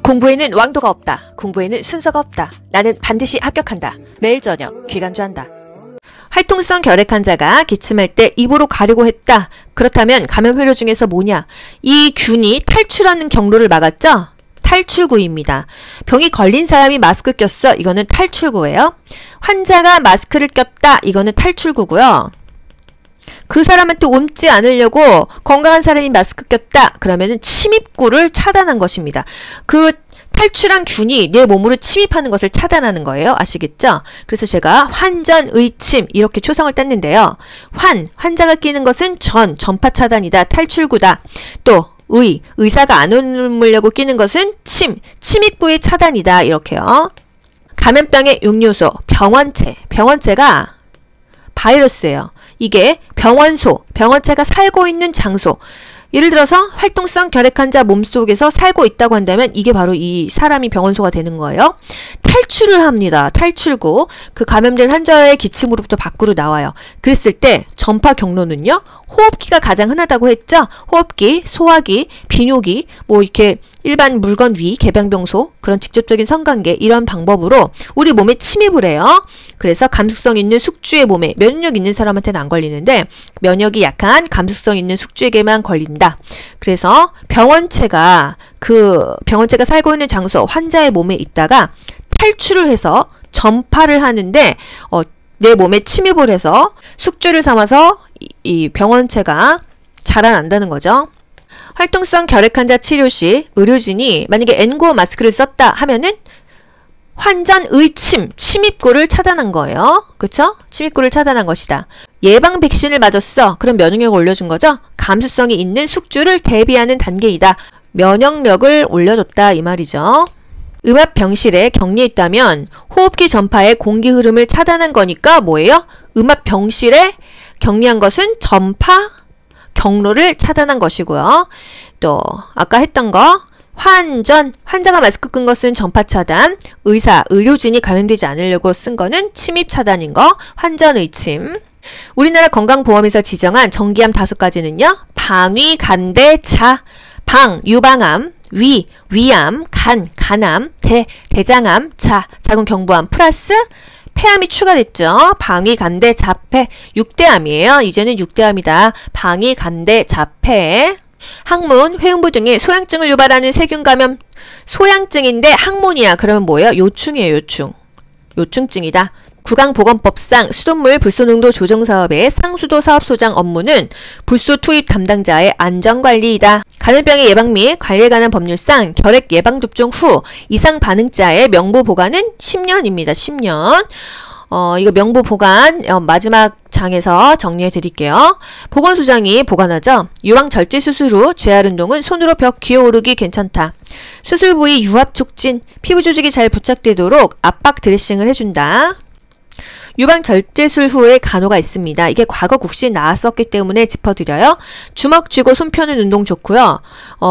공부에는 왕도가 없다. 공부에는 순서가 없다. 나는 반드시 합격한다. 매일 저녁 귀간주한다. 활동성 결핵 환자가 기침할 때 입으로 가리고 했다. 그렇다면 감염 회로 중에서 뭐냐? 이 균이 탈출하는 경로를 막았죠? 탈출구입니다. 병이 걸린 사람이 마스크 꼈어. 이거는 탈출구예요. 환자가 마스크를 꼈다. 이거는 탈출구고요. 그 사람한테 옮지 않으려고 건강한 사람이 마스크 꼈다. 그러면은 침입구를 차단한 것입니다. 그 탈출한 균이 내 몸으로 침입하는 것을 차단하는 거예요. 아시겠죠? 그래서 제가 환전의침 이렇게 초성을 땄는데요. 환자가 끼는 것은 전파 차단이다. 탈출구다. 또 의사가 안 옮으려고 끼는 것은 침입구의 차단이다. 이렇게요. 감염병의 6요소, 병원체가 바이러스예요. 이게 병원체가 살고 있는 장소. 예를 들어서 활동성 결핵 환자 몸속에서 살고 있다고 한다면 이게 바로 이 사람이 병원소가 되는 거예요. 탈출을 합니다. 탈출구. 그 감염된 환자의 기침으로부터 밖으로 나와요. 그랬을 때 전파 경로는요. 호흡기가 가장 흔하다고 했죠. 호흡기, 소화기, 비뇨기, 뭐 이렇게 일반 물건 위, 개방병소, 그런 직접적인 성관계 이런 방법으로 우리 몸에 침입을 해요. 그래서 감수성 있는 숙주의 몸에 면역 있는 사람한테는 안 걸리는데 면역이 약한 감수성 있는 숙주에게만 걸린다. 그래서 병원체가 살고 있는 장소, 환자의 몸에 있다가 탈출을 해서 전파를 하는데 내 몸에 침입을 해서 숙주를 삼아서 이 병원체가 자라난다는 거죠. 활동성 결핵 환자 치료 시 의료진이 만약에 N95 마스크를 썼다 하면은 환전의침, 침입구를 차단한 거예요. 그쵸? 침입구를 차단한 것이다. 예방 백신을 맞았어. 그럼 면역력을 올려준 거죠? 감수성이 있는 숙주를 대비하는 단계이다. 면역력을 올려줬다 이 말이죠. 음압병실에 격리했다면 호흡기 전파의 공기 흐름을 차단한 거니까 뭐예요? 음압병실에 격리한 것은 전파 경로를 차단한 것이고요. 또 아까 했던 거 환자가 마스크 끈 것은 전파 차단, 의료진이 감염되지 않으려고 쓴 거는 침입 차단인 거, 환전의침. 우리나라 건강보험에서 지정한 정기암 5가지는요. 방위, 간대, 자, 유방암, 위암, 간암, 대장암, 자궁 경부암 플러스 폐암이 추가됐죠. 방위, 간대, 자폐, 6대암이에요. 이제는 6대암이다. 방위, 간대, 자폐. 항문, 회음부 등의 소양증을 유발하는 세균 감염 소양증인데 항문이야. 그러면 뭐예요? 요충이에요. 요충증이다. 구강보건법상 수돗물 불소농도 조정사업의 상수도 사업소장 업무는 불소 투입 담당자의 안전관리이다. 감염병의 예방 및 관리에 관한 법률상 결핵 예방접종 후 이상 반응자의 명부 보관은 10년입니다. 10년. 이거 명부 보관 마지막 장에서 정리해 드릴게요. 보건소장이 보관하죠. 유방 절제 수술 후 재활 운동은 손으로 벽 기어오르기 괜찮다. 수술 부위 유압 촉진, 피부 조직이 잘 부착되도록 압박 드레싱을 해준다. 유방 절제술 후에 간호가 있습니다. 이게 과거 국시에 나왔었기 때문에 짚어드려요. 주먹 쥐고 손 펴는 운동 좋고요.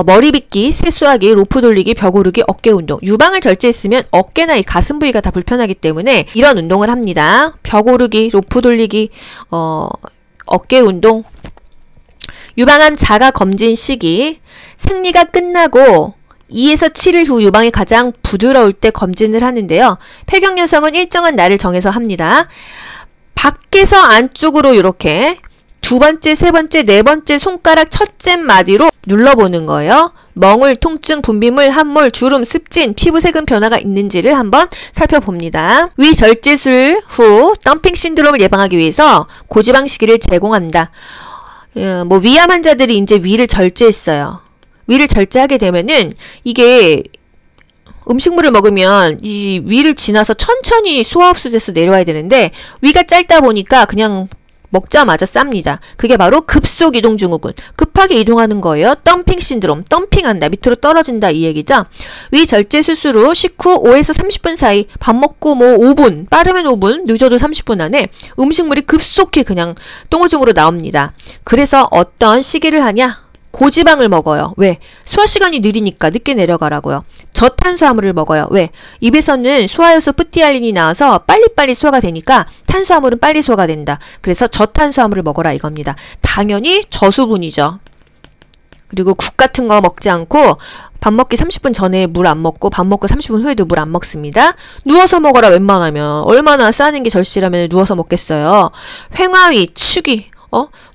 머리 빗기, 세수하기, 로프 돌리기, 벽 오르기, 어깨 운동. 유방을 절제했으면 어깨나 이 가슴 부위가 다 불편하기 때문에 이런 운동을 합니다. 벽 오르기, 로프 돌리기, 어깨 운동. 유방암 자가 검진 시기. 생리가 끝나고 2에서 7일 후 유방이 가장 부드러울 때 검진을 하는데요. 폐경 여성은 일정한 날을 정해서 합니다. 밖에서 안쪽으로 이렇게 두 번째, 세 번째, 네 번째 손가락 첫째 마디로 눌러보는 거예요. 멍울, 통증, 분비물, 함몰, 주름, 습진, 피부 색은 변화가 있는지를 한번 살펴봅니다. 위 절제술 후 덤핑 신드롬을 예방하기 위해서 고지방 식이를 제공한다. 위암 환자들이 이제 위를 절제했어요. 위를 절제하게 되면은 이게 음식물을 먹으면 이 위를 지나서 천천히 소화흡수돼서 내려와야 되는데 위가 짧다 보니까 그냥 먹자마자 쌉니다. 그게 바로 급속 이동 증후군. 급하게 이동하는 거예요. 덤핑 신드롬. 덤핑한다. 밑으로 떨어진다 이 얘기죠. 위 절제 수술 후 식후 5에서 30분 사이 밥 먹고 5분, 빠르면 5분, 늦어도 30분 안에 음식물이 급속히 그냥 똥오줌으로 나옵니다. 그래서 어떤 시기를 하냐? 고지방을 먹어요. 왜? 소화시간이 느리니까 늦게 내려가라고요. 저탄수화물을 먹어요. 왜? 입에서는 소화효소 프티알린이 나와서 빨리빨리 소화가 되니까 탄수화물은 빨리 소화가 된다. 그래서 저탄수화물을 먹어라 이겁니다. 당연히 저수분이죠. 그리고 국 같은 거 먹지 않고 밥 먹기 30분 전에 물 안 먹고 밥 먹고 30분 후에도 물 안 먹습니다. 누워서 먹어라 웬만하면. 얼마나 싸는 게 절실하면 누워서 먹겠어요. 횡화위, 축위.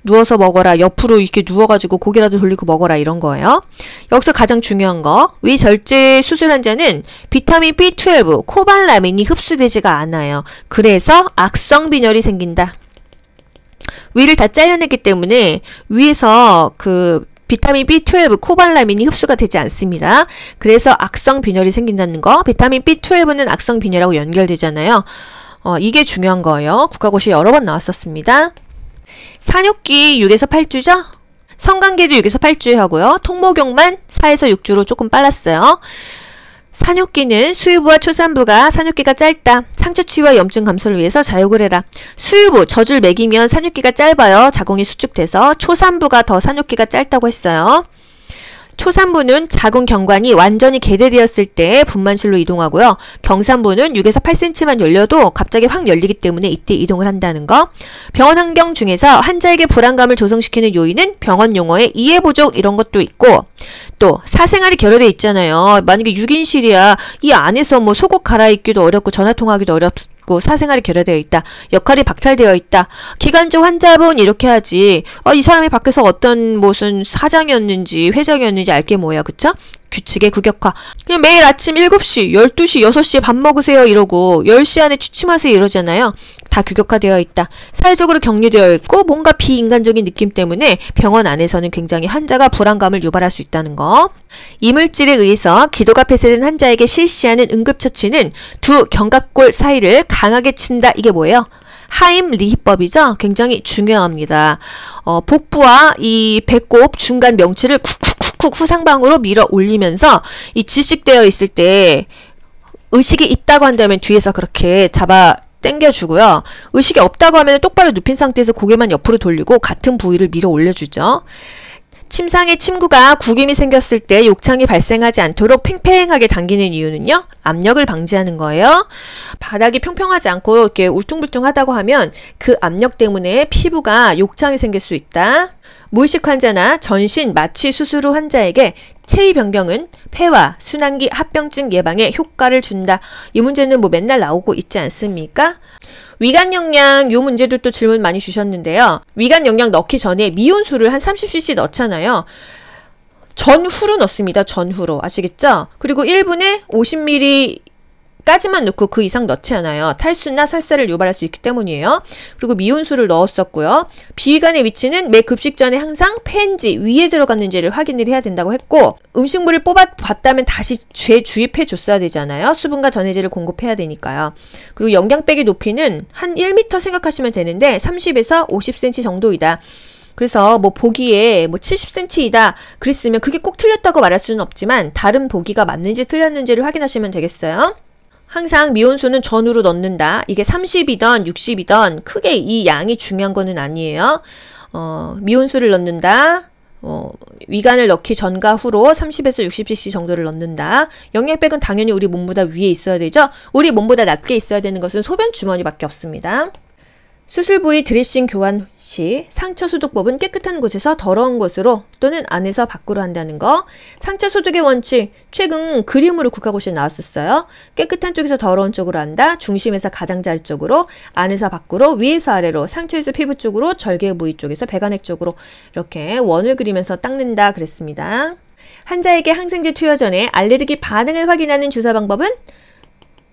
누워서 먹어라. 옆으로 이렇게 누워가지고 고개라도 돌리고 먹어라. 이런 거예요. 여기서 가장 중요한 거. 위절제 수술 환자는 비타민 B12, 코발라민이 흡수되지가 않아요. 그래서 악성 빈혈이 생긴다. 위를 다 잘려냈기 때문에 위에서 그 비타민 B12, 코발라민이 흡수가 되지 않습니다. 그래서 악성 빈혈이 생긴다는 거. 비타민 B12는 악성 빈혈하고 연결되잖아요. 이게 중요한 거예요. 국가고시에 여러 번 나왔었습니다. 산욕기 6에서 8주죠? 성관계도 6에서 8주 하고요. 통모경만 4에서 6주로 조금 빨랐어요. 산욕기는 수유부와 초산부가 산욕기가 짧다. 상처 치유와 염증 감소를 위해서 자욕을 해라. 수유부, 젖을 먹이면 산욕기가 짧아요. 자궁이 수축돼서. 초산부가 더 산욕기가 짧다고 했어요. 초산부는 자궁 경관이 완전히 개대되었을 때 분만실로 이동하고요. 경산부는 6에서 8cm만 열려도 갑자기 확 열리기 때문에 이때 이동을 한다는 거. 병원 환경 중에서 환자에게 불안감을 조성시키는 요인은 병원 용어의 이해 부족 이런 것도 있고 또 사생활이 결여되어 있잖아요. 만약에 6인실이야. 이 안에서 뭐 속옷 갈아입기도 어렵고 전화통화하기도 어렵고 사생활이 결여되어 있다. 역할이 박탈되어 있다. 기관적 환자분 이렇게 하지. 이 사람이 밖에서 어떤 무슨 사장이었는지 회장이었는지 알게 뭐야. 그쵸? 규칙의 구격화. 그냥 매일 아침 7시, 12시, 6시에 밥 먹으세요 이러고 10시 안에 취침하세요 이러잖아요. 다 규격화되어 있다. 사회적으로 격리되어 있고 뭔가 비인간적인 느낌 때문에 병원 안에서는 굉장히 환자가 불안감을 유발할 수 있다는 거. 이물질에 의해서 기도가 폐쇄된 환자에게 실시하는 응급처치는 두 견갑골 사이를 강하게 친다. 이게 뭐예요? 하임리히법이죠. 굉장히 중요합니다. 복부와 이 배꼽 중간 명치를 쿡쿡쿡쿡 후상방으로 밀어 올리면서 이 질식되어 있을 때 의식이 있다고 한다면 뒤에서 그렇게 잡아 당겨주고요. 의식이 없다고 하면 똑바로 눕힌 상태에서 고개만 옆으로 돌리고 같은 부위를 밀어 올려주죠. 침상에 침구가 구김이 생겼을 때 욕창이 발생하지 않도록 팽팽하게 당기는 이유는요. 압력을 방지하는 거예요. 바닥이 평평하지 않고 이렇게 울퉁불퉁하다고 하면 그 압력 때문에 피부가 욕창이 생길 수 있다. 무의식 환자나 전신 마취 수술 후 환자에게 체위 변경은 폐와 순환기 합병증 예방에 효과를 준다. 이 문제는 뭐 맨날 나오고 있지 않습니까? 위관 영양 요 문제도 또 질문 많이 주셨는데요. 위관 영양 넣기 전에 미온수를 한 30cc 넣잖아요. 전후로 넣습니다. 전후로. 아시겠죠? 그리고 1분에 50ml 까지만 넣고 그 이상 넣지 않아요. 탈수나 설사를 유발할 수 있기 때문이에요. 그리고 미온수를 넣었었고요. 비위관의 위치는 매 급식 전에 항상 폐인지 위에 들어갔는지를 확인을 해야 된다고 했고 음식물을 뽑아봤다면 다시 재주입해 줬어야 되잖아요. 수분과 전해질을 공급해야 되니까요. 그리고 영양백의 높이는 한 1m 생각하시면 되는데 30에서 50cm 정도이다. 그래서 뭐 보기에 뭐 70cm이다 그랬으면 그게 꼭 틀렸다고 말할 수는 없지만 다른 보기가 맞는지 틀렸는지를 확인하시면 되겠어요. 항상 미온수는 전후로 넣는다. 이게 30이던 60이던 크게 이 양이 중요한 거는 아니에요. 미온수를 넣는다. 위관을 넣기 전과 후로 30에서 60cc 정도를 넣는다. 영양백은 당연히 우리 몸보다 위에 있어야 되죠. 우리 몸보다 낮게 있어야 되는 것은 소변 주머니밖에 없습니다. 수술 부위 드레싱 교환 시 상처 소독법은 깨끗한 곳에서 더러운 곳으로 또는 안에서 밖으로 한다는 거. 상처 소독의 원칙, 최근 그림으로 국가고시에 나왔었어요. 깨끗한 쪽에서 더러운 쪽으로 한다. 중심에서 가장자리 쪽으로, 안에서 밖으로, 위에서 아래로, 상처에서 피부 쪽으로, 절개 부위 쪽에서 배관액 쪽으로 이렇게 원을 그리면서 닦는다 그랬습니다. 환자에게 항생제 투여 전에 알레르기 반응을 확인하는 주사 방법은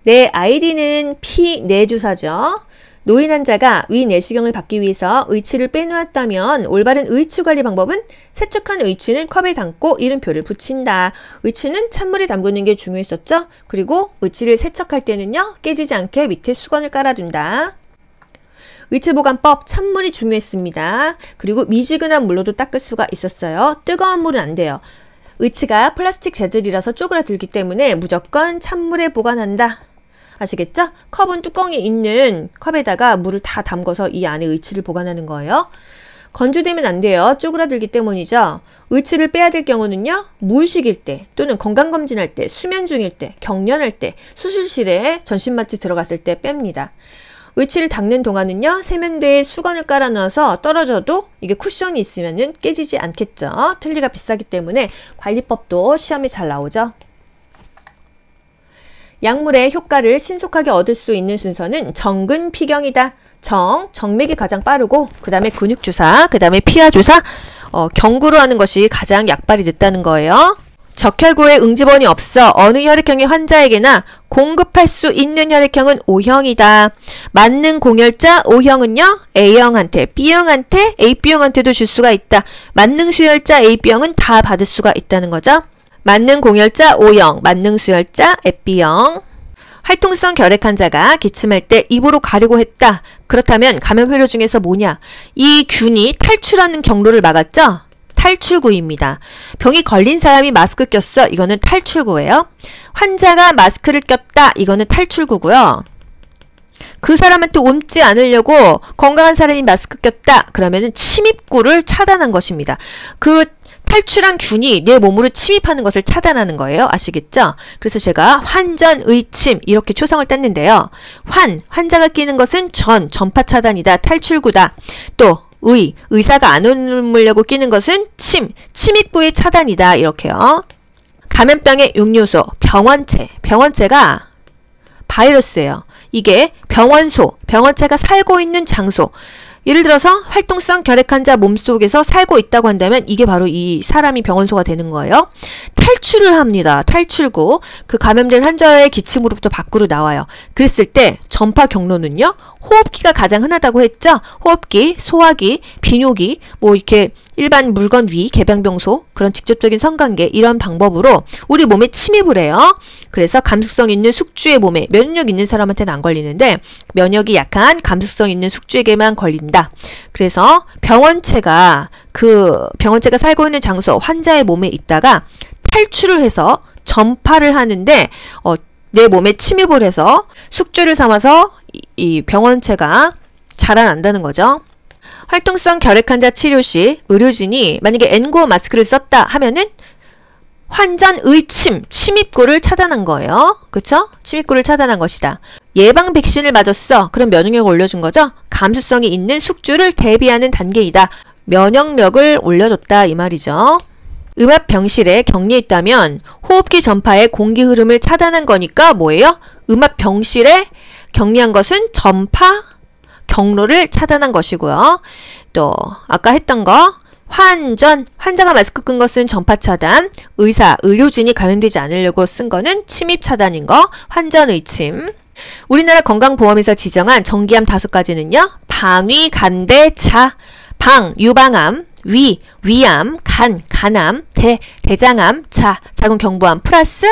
내 아이디는 피내주사죠. 노인 환자가 위 내시경을 받기 위해서 의치를 빼놓았다면 올바른 의치 관리 방법은 세척한 의치는 컵에 담고 이름표를 붙인다. 의치는 찬물에 담그는 게 중요했었죠. 그리고 의치를 세척할 때는요. 깨지지 않게 밑에 수건을 깔아둔다. 의치보관법 찬물이 중요했습니다. 그리고 미지근한 물로도 닦을 수가 있었어요. 뜨거운 물은 안 돼요. 의치가 플라스틱 재질이라서 쪼그라들기 때문에 무조건 찬물에 보관한다. 아시겠죠? 컵은 뚜껑이 있는 컵에다가 물을 다 담궈서 이 안에 의치를 보관하는 거예요. 건조되면 안 돼요. 쪼그라들기 때문이죠. 의치를 빼야 될 경우는요. 무의식일 때 또는 건강검진할 때, 수면 중일 때, 경련할 때, 수술실에 전신마취 들어갔을 때 뺍니다. 의치를 닦는 동안은요, 세면대에 수건을 깔아 넣어서 떨어져도 이게 쿠션이 있으면은 깨지지 않겠죠. 틀니가 비싸기 때문에 관리법도 시험에 잘 나오죠. 약물의 효과를 신속하게 얻을 수 있는 순서는 정근피경이다. 정맥이 가장 빠르고 그 다음에 근육주사, 그 다음에 피하주사, 경구로 하는 것이 가장 약발이 늦다는 거예요. 적혈구에 응집원이 없어 어느 혈액형의 환자에게나 공급할 수 있는 혈액형은 O형이다. 맞는 공혈자 O형은요, A형한테, B형한테, AB형한테도 줄 수가 있다. 만능 수혈자 AB형은 다 받을 수가 있다는 거죠. 만능 공혈자 O형, 만능 수혈자 AB형. 활동성 결핵 환자가 기침할 때 입으로 가리고 했다. 그렇다면 감염 회로 중에서 뭐냐? 이 균이 탈출하는 경로를 막았죠? 탈출구입니다. 병이 걸린 사람이 마스크 꼈어. 이거는 탈출구예요. 환자가 마스크를 꼈다. 이거는 탈출구고요. 그 사람한테 옮지 않으려고 건강한 사람이 마스크 꼈다. 그러면은 침입구를 차단한 것입니다. 그 탈출한 균이 내 몸으로 침입하는 것을 차단하는 거예요. 아시겠죠? 그래서 제가 환전의침 이렇게 초성을 땄는데요. 환자가 끼는 것은 전파 차단이다. 탈출구다. 또 의사가 안 옮으려고 끼는 것은 침입구의 차단이다. 이렇게요. 감염병의 6요소, 병원체가 바이러스예요. 이게 병원체가 살고 있는 장소. 예를 들어서 활동성 결핵 환자 몸속에서 살고 있다고 한다면 이게 바로 이 사람이 병원소가 되는 거예요. 탈출을 합니다. 탈출구. 그 감염된 환자의 기침으로부터 밖으로 나와요. 그랬을 때 전파 경로는요. 호흡기가 가장 흔하다고 했죠. 호흡기, 소화기, 비뇨기, 뭐 이렇게 일반 물건 위, 개방병소, 그런 직접적인 성관계 이런 방법으로 우리 몸에 침입을 해요. 그래서 감수성 있는 숙주의 몸에 면역 있는 사람한테는 안 걸리는데 면역이 약한 감수성 있는 숙주에게만 걸린다. 그래서 병원체가 살고 있는 장소, 환자의 몸에 있다가 탈출을 해서 전파를 하는데 내 몸에 침입을 해서 숙주를 삼아서 이 병원체가 자라난다는 거죠. 활동성 결핵 환자 치료 시 의료진이 만약에 N95 마스크를 썼다 하면은 환전의침, 침입구를 차단한 거예요. 그쵸? 침입구를 차단한 것이다. 예방 백신을 맞았어. 그럼 면역력을 올려준 거죠? 감수성이 있는 숙주를 대비하는 단계이다. 면역력을 올려줬다 이 말이죠. 음압병실에 격리했다면 호흡기 전파의 공기 흐름을 차단한 거니까 뭐예요? 음압병실에 격리한 것은 전파 경로를 차단한 것이고요. 또 아까 했던 거 환자가 마스크 끈 것은 전파 차단, 의료진이 감염되지 않으려고 쓴 거는 침입 차단인 거, 환전의침. 우리나라 건강보험에서 지정한 정기암 5가지는요. 방위, 간대, 자, 유방암, 위암, 간암, 대장암, 자궁 경부암 플러스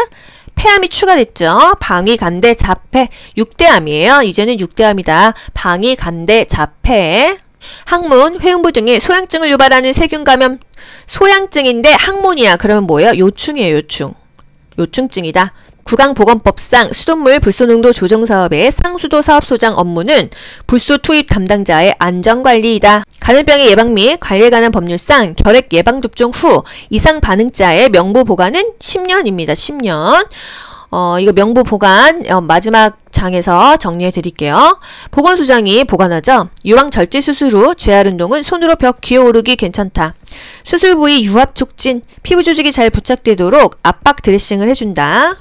폐암이 추가됐죠. 방위, 간대, 자폐, 6대암이에요. 이제는 6대암이다. 방위, 간대, 자폐. 항문, 회음부 등의 소양증을 유발하는 세균 감염 소양증인데 항문이야. 그러면 뭐예요? 요충이에요. 요충증이다. 구강보건법상 수돗물 불소농도 조정사업의 상수도 사업소장 업무는 불소 투입 담당자의 안전관리이다. 감염병의 예방 및 관리에 관한 법률상 결핵 예방접종 후 이상 반응자의 명부 보관은 10년입니다. 10년. 이거 명부 보관 마지막 장에서 정리해 드릴게요. 보건소장이 보관하죠. 유방 절제 수술 후 재활 운동은 손으로 벽 기어오르기 괜찮다. 수술 부위 유압 촉진, 피부 조직이 잘 부착되도록 압박 드레싱을 해준다.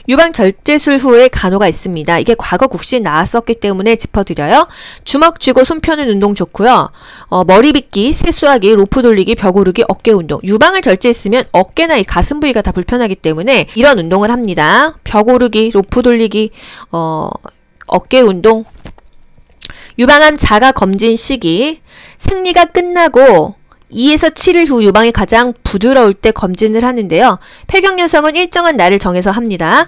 유방 절제술 후에 간호가 있습니다. 이게 과거 국시에 나왔었기 때문에 짚어드려요. 주먹 쥐고 손 펴는 운동 좋고요. 머리 빗기, 세수하기, 로프 돌리기, 벽 오르기, 어깨 운동. 유방을 절제했으면 어깨나 이 가슴 부위가 다 불편하기 때문에 이런 운동을 합니다. 벽 오르기, 로프 돌리기, 어깨 운동. 유방암 자가 검진 시기. 생리가 끝나고 2에서 7일 후 유방이 가장 부드러울 때 검진을 하는데요. 폐경 여성은 일정한 날을 정해서 합니다.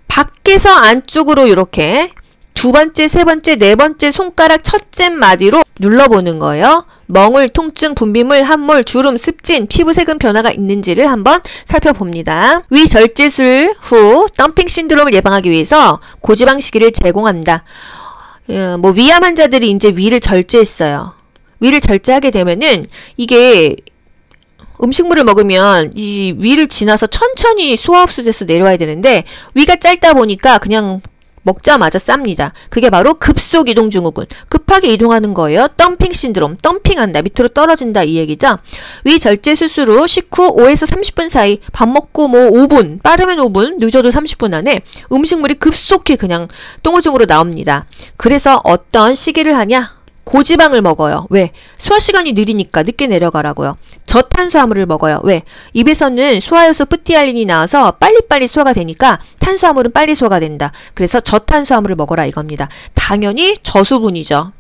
밖에서 안쪽으로 이렇게 두 번째, 세 번째, 네 번째 손가락 첫째 마디로 눌러보는 거예요. 멍울, 통증, 분비물, 함몰, 주름, 습진, 피부 색은 변화가 있는지를 한번 살펴봅니다. 위 절제술 후 덤핑 신드롬을 예방하기 위해서 고지방 시기를 제공한다. 위암 환자들이 이제 위를 절제했어요. 위를 절제하게 되면은 이게 음식물을 먹으면 이 위를 지나서 천천히 소화흡수돼서 내려와야 되는데 위가 짧다 보니까 그냥 먹자마자 쌉니다. 그게 바로 급속 이동 증후군. 급하게 이동하는 거예요. 덤핑 신드롬. 덤핑한다. 밑으로 떨어진다 이 얘기죠. 위 절제 수술 후 식후 5에서 30분 사이 밥 먹고 뭐 5분, 빠르면 5분, 늦어도 30분 안에 음식물이 급속히 그냥 똥오줌으로 나옵니다. 그래서 어떤 시기를 하냐? 고지방을 먹어요. 왜? 소화시간이 느리니까 늦게 내려가라고요. 저탄수화물을 먹어요. 왜? 입에서는 소화효소 프티알린이 나와서 빨리빨리 소화가 되니까 탄수화물은 빨리 소화가 된다. 그래서 저탄수화물을 먹어라 이겁니다. 당연히 저수분이죠.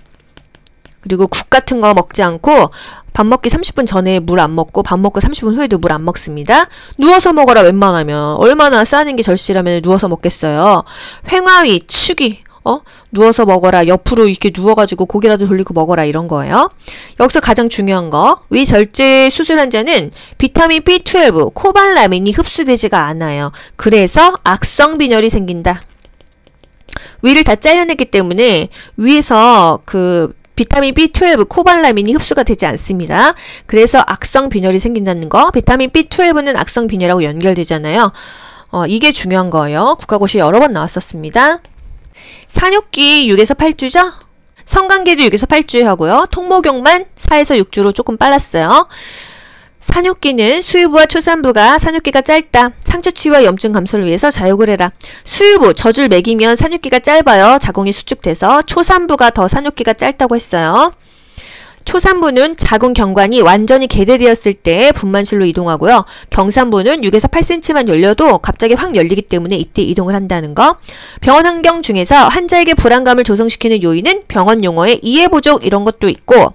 그리고 국 같은 거 먹지 않고 밥 먹기 30분 전에 물 안 먹고 밥 먹고 30분 후에도 물 안 먹습니다. 누워서 먹어라 웬만하면. 얼마나 싸는 게 절실하면 누워서 먹겠어요. 횡화위, 축위. 누워서 먹어라. 옆으로 이렇게 누워가지고 고개라도 돌리고 먹어라. 이런 거예요. 여기서 가장 중요한 거. 위 절제 수술 환자는 비타민 B12, 코발라민이 흡수되지가 않아요. 그래서 악성 빈혈이 생긴다. 위를 다 잘라냈기 때문에 위에서 그 비타민 B12, 코발라민이 흡수가 되지 않습니다. 그래서 악성 빈혈이 생긴다는 거. 비타민 B12는 악성 빈혈하고 연결되잖아요. 이게 중요한 거예요. 국가고시에 여러 번 나왔었습니다. 산욕기 6에서 8주죠? 성관계도 6에서 8주에 하고요. 통모경만 4에서 6주로 조금 빨랐어요. 산욕기는 수유부와 초산부가 산욕기가 짧다. 상처 치유와 염증 감소를 위해서 자욕을 해라. 수유부, 젖을 먹이면 산욕기가 짧아요. 자궁이 수축돼서. 초산부가 더 산욕기가 짧다고 했어요. 초산부는 자궁 경관이 완전히 개대되었을 때 분만실로 이동하고요. 경산부는 6에서 8cm만 열려도 갑자기 확 열리기 때문에 이때 이동을 한다는 거. 병원 환경 중에서 환자에게 불안감을 조성시키는 요인은 병원 용어의 이해 부족 이런 것도 있고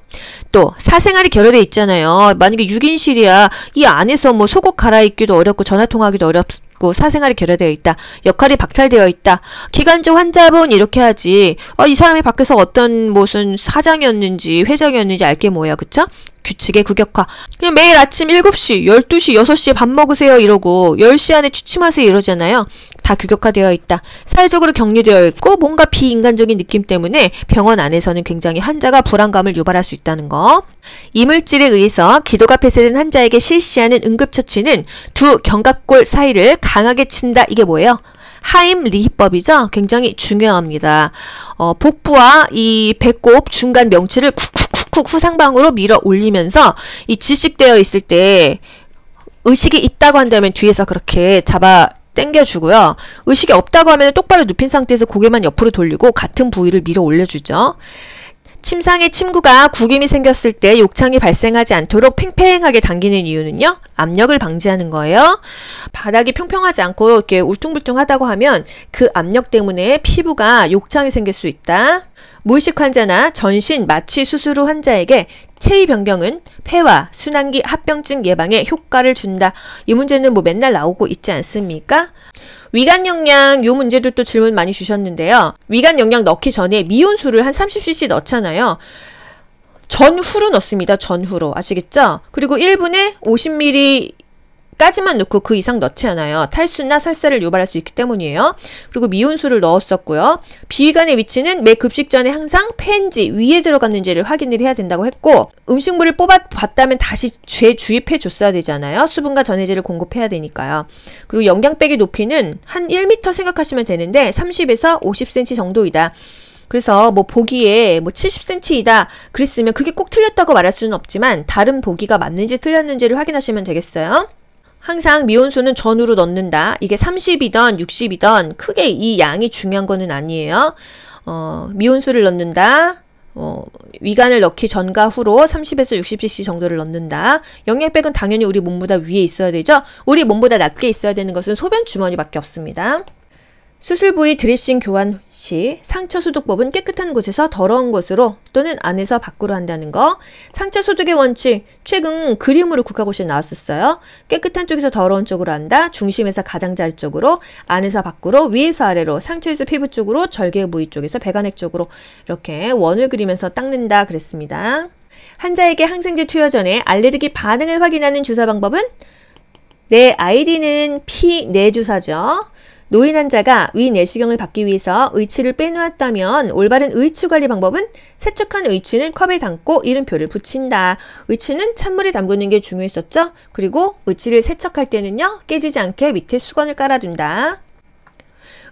또 사생활이 결여돼 있잖아요. 만약에 6인실이야. 이 안에서 뭐 속옷 갈아입기도 어렵고 전화통화하기도 어렵고 사생활이 결여되어 있다. 역할이 박탈되어 있다. 기관적 환자분 이렇게 하지. 이 사람이 밖에서 어떤 무슨 사장이었는지 회장이었는지 알게 뭐야. 그쵸? 규칙의 국역화. 그냥 매일 아침 7시, 12시, 6시에 밥 먹으세요 이러고 10시 안에 취침하세요 이러잖아요. 다 규격화되어 있다. 사회적으로 격리되어 있고 뭔가 비인간적인 느낌 때문에 병원 안에서는 굉장히 환자가 불안감을 유발할 수 있다는 거. 이물질에 의해서 기도가 폐쇄된 환자에게 실시하는 응급처치는 두 견갑골 사이를 강하게 친다. 이게 뭐예요? 하임 리히법이죠. 굉장히 중요합니다. 복부와 이 배꼽 중간 명치를 쿡쿡쿡쿡 후상방으로 밀어 올리면서 이 질식되어 있을 때 의식이 있다고 한다면 뒤에서 그렇게 잡아 당겨주고요. 의식이 없다고 하면 똑바로 눕힌 상태에서 고개만 옆으로 돌리고 같은 부위를 밀어 올려주죠. 침상에 침구가 구김이 생겼을 때 욕창이 발생하지 않도록 팽팽하게 당기는 이유는요. 압력을 방지하는 거예요. 바닥이 평평하지 않고 이렇게 울퉁불퉁하다고 하면 그 압력 때문에 피부가 욕창이 생길 수 있다. 무의식 환자나 전신 마취 수술 후 환자에게 체위 변경은 폐와 순환기 합병증 예방에 효과를 준다. 이 문제는 뭐 맨날 나오고 있지 않습니까? 위관 영양 요 문제도 또 질문 많이 주셨는데요. 위관 영양 넣기 전에 미온수를 한 30cc 넣잖아요. 전후로 넣습니다. 전후로. 아시겠죠? 그리고 1분에 50ml 까지만 넣고 그 이상 넣지 않아요. 탈수나 설사를 유발할 수 있기 때문이에요. 그리고 미온수를 넣었었고요. 비위관의 위치는 매 급식 전에 항상 폐인지 위에 들어갔는지를 확인을 해야 된다고 했고 음식물을 뽑아봤다면 다시 재주입해 줬어야 되잖아요. 수분과 전해질을 공급해야 되니까요. 그리고 영양백의 높이는 한 1m 생각하시면 되는데 30에서 50cm 정도이다. 그래서 뭐 보기에 뭐 70cm이다 그랬으면 그게 꼭 틀렸다고 말할 수는 없지만 다른 보기가 맞는지 틀렸는지를 확인하시면 되겠어요. 항상 미온수는 전후로 넣는다. 이게 30이던 60이던 크게 이 양이 중요한 거는 아니에요. 미온수를 넣는다. 위관을 넣기 전과 후로 30에서 60cc 정도를 넣는다. 영양백은 당연히 우리 몸보다 위에 있어야 되죠. 우리 몸보다 낮게 있어야 되는 것은 소변 주머니밖에 없습니다. 수술 부위 드레싱 교환 시 상처 소독법은 깨끗한 곳에서 더러운 곳으로 또는 안에서 밖으로 한다는 거. 상처 소독의 원칙, 최근 그림으로 국가고시에 나왔었어요. 깨끗한 쪽에서 더러운 쪽으로 한다. 중심에서 가장자리 쪽으로, 안에서 밖으로, 위에서 아래로, 상처에서 피부 쪽으로, 절개 부위 쪽에서 배관액 쪽으로 이렇게 원을 그리면서 닦는다 그랬습니다. 환자에게 항생제 투여 전에 알레르기 반응을 확인하는 주사 방법은 내 아이디는 피내주사죠. 노인 환자가 위 내시경을 받기 위해서 의치를 빼놓았다면 올바른 의치 관리 방법은 세척한 의치는 컵에 담고 이름표를 붙인다. 의치는 찬물에 담그는 게 중요했었죠. 그리고 의치를 세척할 때는요. 깨지지 않게 밑에 수건을 깔아둔다.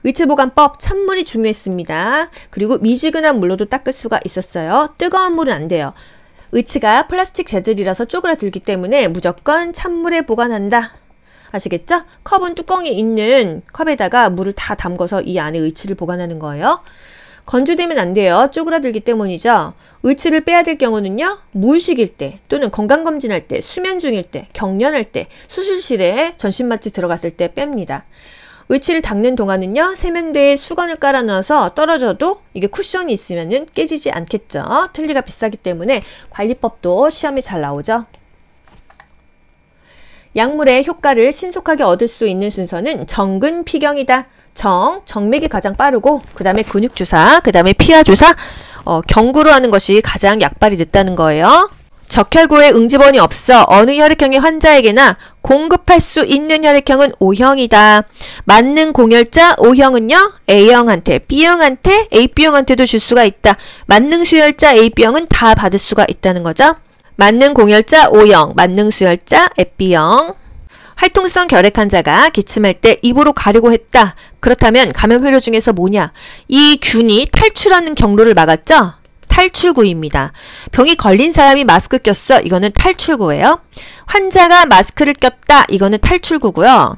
의치보관법 찬물이 중요했습니다. 그리고 미지근한 물로도 닦을 수가 있었어요. 뜨거운 물은 안 돼요. 의치가 플라스틱 재질이라서 쪼그라들기 때문에 무조건 찬물에 보관한다. 아시겠죠? 컵은 뚜껑이 있는 컵에다가 물을 다 담궈서 이 안에 의치를 보관하는 거예요. 건조되면 안 돼요. 쪼그라들기 때문이죠. 의치를 빼야 될 경우는요. 물식일 때 또는 건강검진할 때, 수면 중일 때, 경련할 때, 수술실에 전신마취 들어갔을 때 뺍니다. 의치를 닦는 동안은요. 세면대에 수건을 깔아 넣어서 떨어져도 이게 쿠션이 있으면은 깨지지 않겠죠. 틀니가 비싸기 때문에 관리법도 시험에 잘 나오죠. 약물의 효과를 신속하게 얻을 수 있는 순서는 정근피경이다. 정맥이 가장 빠르고 그 다음에 근육주사, 그 다음에 피하주사, 경구로 하는 것이 가장 약발이 늦다는 거예요. 적혈구에 응집원이 없어 어느 혈액형의 환자에게나 공급할 수 있는 혈액형은 O형이다. 맞는 공혈자 O형은요. A형한테, B형한테, AB형한테도 줄 수가 있다. 만능 수혈자 AB형은 다 받을 수가 있다는 거죠. 만능 공혈자 O형, 만능 수혈자 B형. 활동성 결핵 환자가 기침할 때 입으로 가려고 했다. 그렇다면 감염 회로 중에서 뭐냐? 이 균이 탈출하는 경로를 막았죠? 탈출구입니다. 병이 걸린 사람이 마스크 꼈어. 이거는 탈출구예요. 환자가 마스크를 꼈다. 이거는 탈출구고요.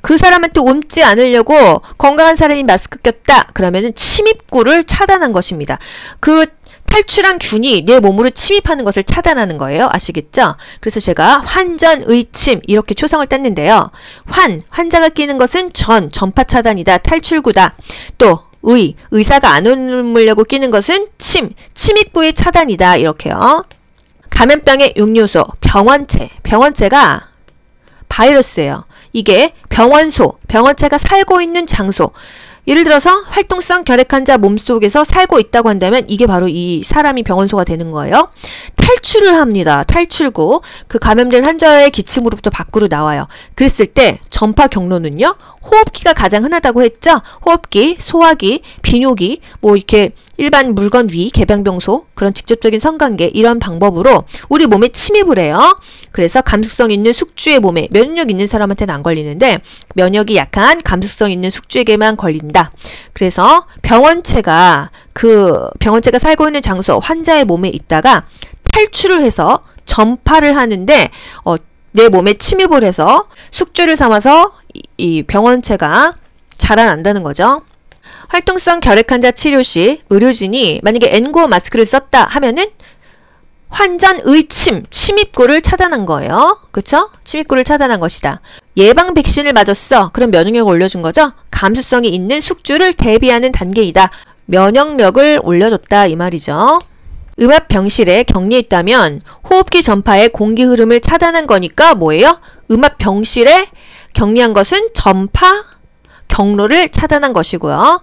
그 사람한테 옮지 않으려고 건강한 사람이 마스크 꼈다. 그러면은 침입구를 차단한 것입니다. 그 탈출한 균이 내 몸으로 침입하는 것을 차단하는 거예요. 아시겠죠? 그래서 제가 환전의침 이렇게 초성을 땄는데요. 환자가 끼는 것은 전파 차단이다. 탈출구다. 또 의사가 안 옮으려고 끼는 것은 침입구의 차단이다. 이렇게요. 감염병의 6요소, 병원체가 바이러스예요. 이게 병원체가 살고 있는 장소. 예를 들어서 활동성 결핵 환자 몸속에서 살고 있다고 한다면 이게 바로 이 사람이 병원소가 되는 거예요. 탈출을 합니다. 탈출구. 그 감염된 환자의 기침으로부터 밖으로 나와요. 그랬을 때 전파 경로는요. 호흡기가 가장 흔하다고 했죠. 호흡기, 소화기, 비뇨기, 뭐 이렇게 일반 물건 위, 개방병소, 그런 직접적인 성관계 이런 방법으로 우리 몸에 침입을 해요. 그래서 감수성 있는 숙주의 몸에 면역 있는 사람한테는 안 걸리는데 면역이 약한 감수성 있는 숙주에게만 걸린다. 그래서 병원체가 살고 있는 장소 환자의 몸에 있다가 탈출을 해서 전파를 하는데 내 몸에 침입을 해서 숙주를 삼아서 이 병원체가 자라난다는 거죠. 활동성 결핵 환자 치료 시 의료진이 만약에 N95 마스크를 썼다 하면은 환전의침, 침입구를 차단한 거예요. 그쵸? 침입구를 차단한 것이다. 예방 백신을 맞았어. 그럼 면역력을 올려준 거죠? 감수성이 있는 숙주를 대비하는 단계이다. 면역력을 올려줬다 이 말이죠. 음압병실에 격리했다면 호흡기 전파의 공기 흐름을 차단한 거니까 뭐예요? 음압병실에 격리한 것은 전파 경로를 차단한 것이고요.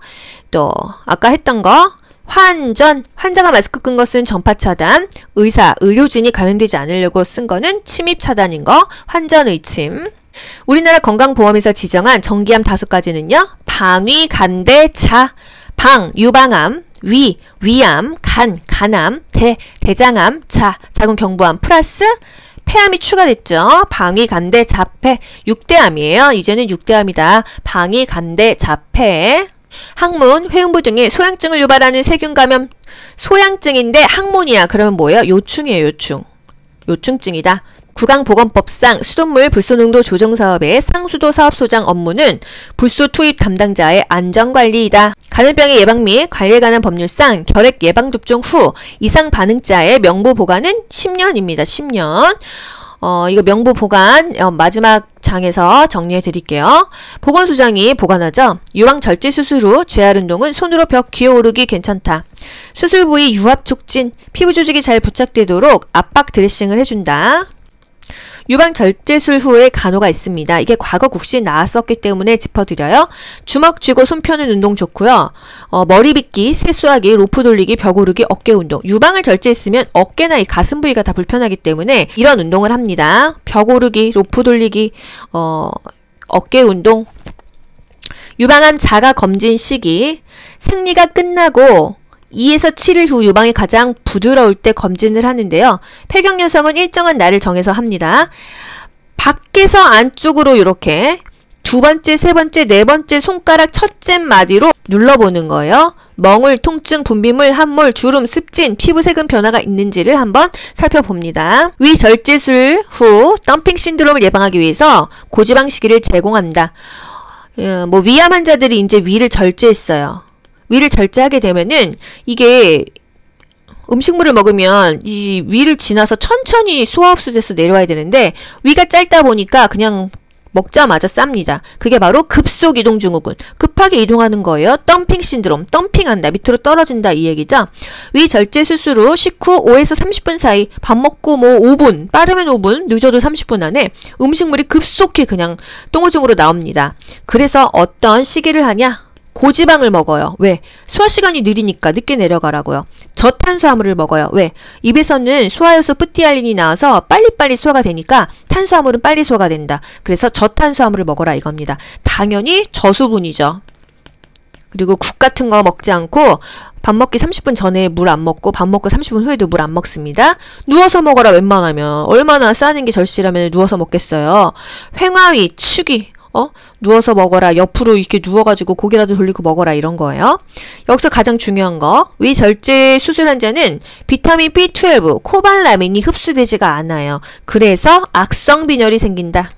또 아까 했던 거 환자가 마스크 끈 것은 전파 차단, 의료진이 감염되지 않으려고 쓴 거는 침입 차단인 거, 환전의침. 우리나라 건강보험에서 지정한 정기암 5가지는요. 방위, 간대, 자, 유방암, 위암, 간암, 대장암, 자궁 경부암 플러스 폐암이 추가됐죠. 방위, 간대, 자폐, 6대암이에요. 이제는 6대암이다. 방위, 간대, 자폐. 항문, 회음부 등의 소양증을 유발하는 세균 감염 소양증인데 항문이야. 그러면 뭐예요? 요충이에요. 요충증이다. 구강보건법상 수돗물 불소농도 조정사업의 상수도 사업소장 업무는 불소 투입 담당자의 안전관리이다. 감염병의 예방 및 관리에 관한 법률상 결핵 예방접종 후 이상 반응자의 명부 보관은 10년입니다. 10년. 이거 명부 보관 마지막 장에서 정리해 드릴게요. 보건소장이 보관하죠. 유황 절제 수술 후 재활 운동은 손으로 벽 기어오르기 괜찮다. 수술 부위 유압 촉진, 피부 조직이 잘 부착되도록 압박 드레싱을 해준다. 유방 절제술 후에 간호가 있습니다. 이게 과거 국시에 나왔었기 때문에 짚어드려요. 주먹 쥐고 손 펴는 운동 좋고요. 머리 빗기, 세수하기, 로프 돌리기, 벽 오르기, 어깨 운동. 유방을 절제했으면 어깨나 이 가슴 부위가 다 불편하기 때문에 이런 운동을 합니다. 벽 오르기, 로프 돌리기, 어깨 운동. 유방암 자가 검진 시기. 생리가 끝나고 2에서 7일 후 유방이 가장 부드러울 때 검진을 하는데요. 폐경 여성은 일정한 날을 정해서 합니다. 밖에서 안쪽으로 이렇게 두 번째, 세 번째, 네 번째 손가락 첫째 마디로 눌러보는 거예요. 멍울, 통증, 분비물, 함몰, 주름, 습진, 피부 색은 변화가 있는지를 한번 살펴봅니다. 위절제술 후 덤핑 신드롬을 예방하기 위해서 고지방 시기를 제공한다. 뭐 위암 환자들이 이제 위를 절제했어요. 위를 절제하게 되면은 이게 음식물을 먹으면 이 위를 지나서 천천히 소화흡수돼서 내려와야 되는데 위가 짧다 보니까 그냥 먹자마자 쌉니다. 그게 바로 급속 이동 증후군. 급하게 이동하는 거예요. 덤핑 신드롬. 덤핑한다. 밑으로 떨어진다 이 얘기죠. 위 절제 수술 후 식후 5에서 30분 사이 밥 먹고 뭐 5분, 빠르면 5분, 늦어도 30분 안에 음식물이 급속히 그냥 똥오줌으로 나옵니다. 그래서 어떤 시기를 하냐? 고지방을 먹어요. 왜? 소화 시간이 느리니까 늦게 내려가라고요. 저탄수화물을 먹어요. 왜? 입에서는 소화효소 프티알린이 나와서 빨리빨리 소화가 되니까 탄수화물은 빨리 소화가 된다. 그래서 저탄수화물을 먹어라 이겁니다. 당연히 저수분이죠. 그리고 국 같은 거 먹지 않고 밥 먹기 30분 전에 물 안 먹고 밥 먹고 30분 후에도 물 안 먹습니다. 누워서 먹어라 웬만하면. 얼마나 싸는 게 절실하면 누워서 먹겠어요. 횡화위, 축이 누워서 먹어라. 옆으로 이렇게 누워가지고 고개라도 돌리고 먹어라. 이런 거예요. 여기서 가장 중요한 거. 위절제 수술 환자는 비타민 B12, 코발라민이 흡수되지가 않아요. 그래서 악성 빈혈이 생긴다.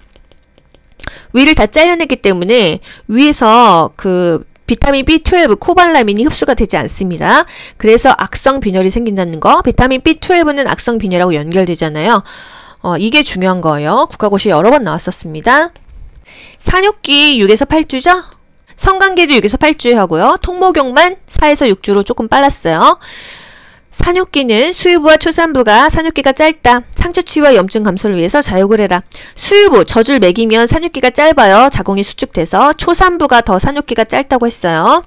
위를 다 잘라냈기 때문에 위에서 그 비타민 B12, 코발라민이 흡수가 되지 않습니다. 그래서 악성 빈혈이 생긴다는 거. 비타민 B12는 악성 빈혈하고 연결되잖아요. 이게 중요한 거예요. 국가고시에 여러 번 나왔었습니다. 산욕기 6에서 8주죠? 성관계도 6에서 8주에 하고요. 통모경만 4에서 6주로 조금 빨랐어요. 산욕기는 수유부와 초산부가 산욕기가 짧다. 상처 치유와 염증 감소를 위해서 자욕을 해라. 수유부, 젖을 먹이면 산욕기가 짧아요. 자궁이 수축돼서. 초산부가 더 산욕기가 짧다고 했어요.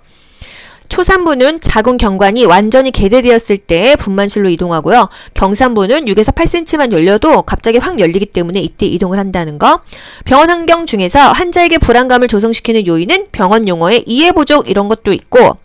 초산부는 자궁 경관이 완전히 개대되었을 때 분만실로 이동하고요. 경산부는 6에서 8cm만 열려도 갑자기 확 열리기 때문에 이때 이동을 한다는 거. 병원 환경 중에서 환자에게 불안감을 조성시키는 요인은 병원 용어의 이해 부족 이런 것도 있고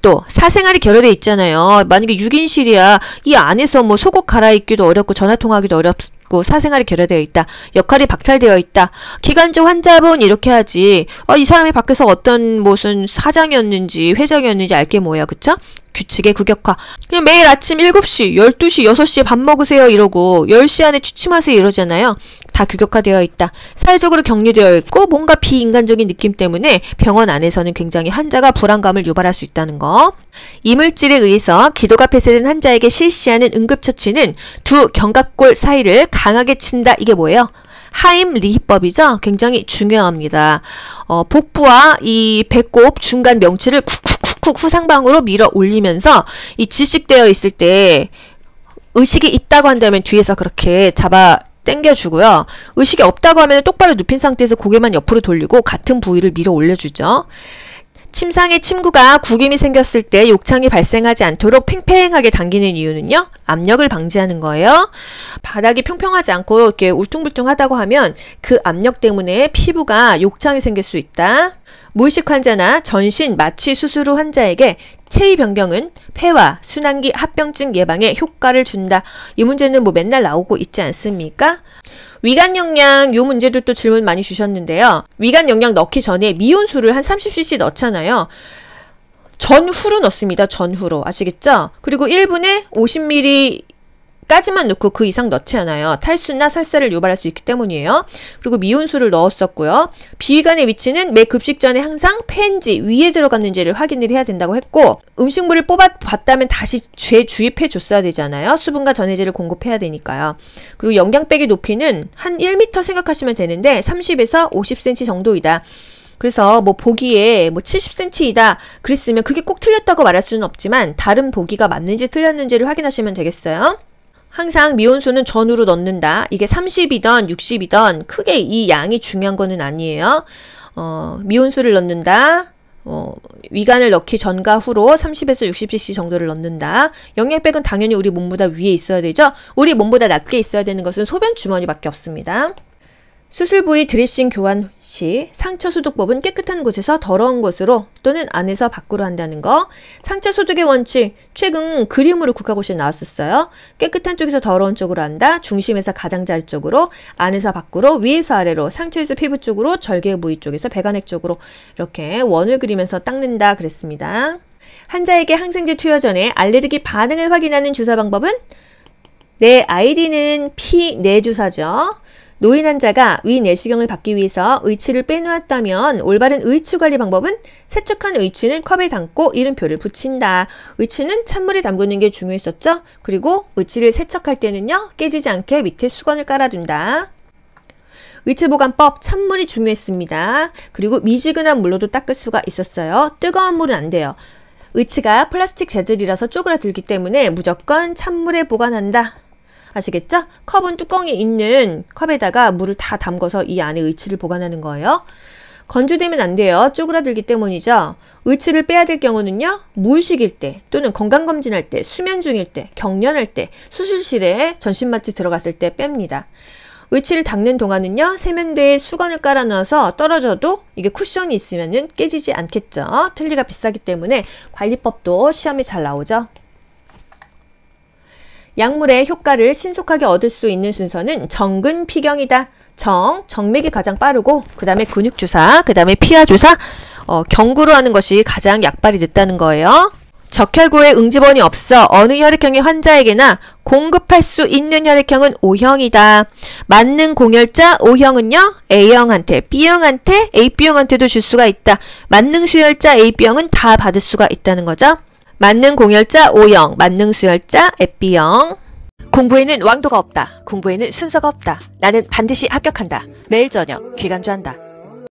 또 사생활이 결여돼 있잖아요. 만약에 6인실이야. 이 안에서 뭐 속옷 갈아입기도 어렵고 전화통화하기도 어렵고 사생활이 결여되어 있다. 역할이 박탈되어 있다. 기관적 환자분 이렇게 하지. 이 사람이 밖에서 어떤 무슨 사장이었는지 회장이었는지 알게 뭐야. 그쵸? 규칙의 국역화. 그냥 매일 아침 7시, 12시, 6시에 밥 먹으세요 이러고 10시 안에 취침하세요 이러잖아요. 다 규격화되어 있다. 사회적으로 격리되어 있고 뭔가 비인간적인 느낌 때문에 병원 안에서는 굉장히 환자가 불안감을 유발할 수 있다는 거. 이물질에 의해서 기도가 폐쇄된 환자에게 실시하는 응급처치는 두 견갑골 사이를 강하게 친다. 이게 뭐예요? 하임 리히법이죠. 굉장히 중요합니다. 복부와 이 배꼽 중간 명치를 쿡쿡쿡쿡 후상방으로 밀어 올리면서 이 질식되어 있을 때 의식이 있다고 한다면 뒤에서 그렇게 잡아 당겨주고요. 의식이 없다고 하면 똑바로 눕힌 상태에서 고개만 옆으로 돌리고 같은 부위를 밀어 올려주죠. 침상에 침구가 구김이 생겼을 때 욕창이 발생하지 않도록 팽팽하게 당기는 이유는요. 압력을 방지하는 거예요. 바닥이 평평하지 않고 이렇게 울퉁불퉁하다고 하면 그 압력 때문에 피부가 욕창이 생길 수 있다. 무의식 환자나 전신 마취 수술 후 환자에게 체위 변경은 폐와 순환기 합병증 예방에 효과를 준다. 이 문제는 뭐 맨날 나오고 있지 않습니까? 위관 영양 요 문제도 또 질문 많이 주셨는데요. 위관 영양 넣기 전에 미온수를 한 30cc 넣잖아요. 전후로 넣습니다. 전후로. 아시겠죠? 그리고 1분에 50ml 까지만 넣고 그 이상 넣지 않아요. 탈수나 설사를 유발할 수 있기 때문이에요. 그리고 미온수를 넣었었고요. 비위관의 위치는 매 급식 전에 항상 폐인지 위에 들어갔는지를 확인을 해야 된다고 했고 음식물을 뽑아봤다면 다시 재주입해 줬어야 되잖아요. 수분과 전해질을 공급해야 되니까요. 그리고 영양백의 높이는 한 1m 생각하시면 되는데 30에서 50cm 정도이다. 그래서 뭐 보기에 뭐 70cm이다 그랬으면 그게 꼭 틀렸다고 말할 수는 없지만 다른 보기가 맞는지 틀렸는지를 확인하시면 되겠어요. 항상 미온수는 전후로 넣는다. 이게 30이던 60이던 크게 이 양이 중요한 거는 아니에요. 미온수를 넣는다. 위관을 넣기 전과 후로 30에서 60cc 정도를 넣는다. 영양백은 당연히 우리 몸보다 위에 있어야 되죠. 우리 몸보다 낮게 있어야 되는 것은 소변 주머니밖에 없습니다. 수술 부위 드레싱 교환 시 상처 소독법은 깨끗한 곳에서 더러운 곳으로 또는 안에서 밖으로 한다는 거. 상처 소독의 원칙, 최근 그림으로 국가고시에 나왔었어요. 깨끗한 쪽에서 더러운 쪽으로 한다. 중심에서 가장자리 쪽으로, 안에서 밖으로, 위에서 아래로, 상처에서 피부 쪽으로, 절개 부위 쪽에서 배관액 쪽으로 이렇게 원을 그리면서 닦는다 그랬습니다. 환자에게 항생제 투여 전에 알레르기 반응을 확인하는 주사 방법은 내 아이디는 P4 주사죠. 노인 환자가 위 내시경을 받기 위해서 의치를 빼놓았다면 올바른 의치 관리 방법은 세척한 의치는 컵에 담고 이름표를 붙인다. 의치는 찬물에 담그는 게 중요했었죠. 그리고 의치를 세척할 때는요, 깨지지 않게 밑에 수건을 깔아둔다. 의치 보관법, 찬물이 중요했습니다. 그리고 미지근한 물로도 닦을 수가 있었어요. 뜨거운 물은 안 돼요. 의치가 플라스틱 재질이라서 쪼그라들기 때문에 무조건 찬물에 보관한다. 아시겠죠? 컵은 뚜껑이 있는 컵에다가 물을 다 담궈서 이 안에 의치를 보관하는 거예요. 건조되면 안 돼요. 쪼그라들기 때문이죠. 의치를 빼야 될 경우는요, 무의식일 때 또는 건강검진할 때, 수면 중일 때, 경련할 때, 수술실에 전신마취 들어갔을 때 뺍니다. 의치를 닦는 동안은요, 세면대에 수건을 깔아 넣어서 떨어져도 이게 쿠션이 있으면은 깨지지 않겠죠. 틀니가 비싸기 때문에 관리법도 시험에 잘 나오죠. 약물의 효과를 신속하게 얻을 수 있는 순서는 정근 피경이다. 정맥이 가장 빠르고 그 다음에 근육주사, 그 다음에 피하주사, 경구로 하는 것이 가장 약발이 늦다는 거예요. 적혈구에 응집원이 없어 어느 혈액형의 환자에게나 공급할 수 있는 혈액형은 O형이다. 맞는 공혈자 O형은요, A형한테, B형한테, AB형한테도 줄 수가 있다. 만능 수혈자 AB형은 다 받을 수가 있다는 거죠. 만능 공혈자 O형, 만능 수혈자 B형. 공부에는 왕도가 없다. 공부에는 순서가 없다. 나는 반드시 합격한다. 매일 저녁 귀간주한다.